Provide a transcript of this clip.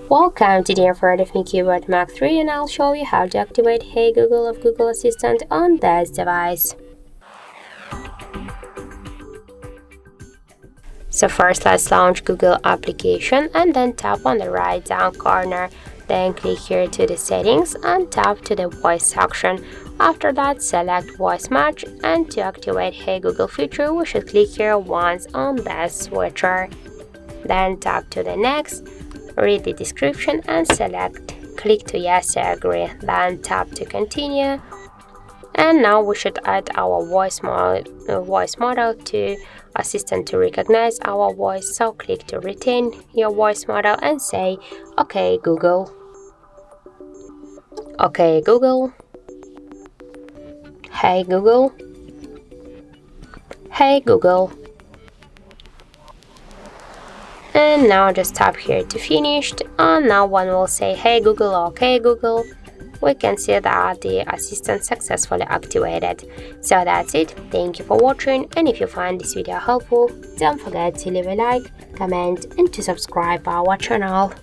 Welcome, today I'm part of me CUBOT Max 3 and I'll show you how to activate Hey Google of Google Assistant on this device. So first let's launch Google application and then tap on the right down corner. Then click here to the settings and tap to the voice section. After that select voice match, and to activate Hey Google feature we should click here once on the switcher. Then tap to the next, read the description and select click to yes I agree, then tap to continue. And now we should add our voice model to Assistant to recognize our voice, so click to retain your voice model and say OK Google. OK Google. Hey Google. Hey Google. And now just tap here to finished, and now one will say Hey Google, OK Google. We can see that the assistant successfully activated. So that's it. Thank you for watching, and if you find this video helpful, don't forget to leave a like, comment and to subscribe our channel.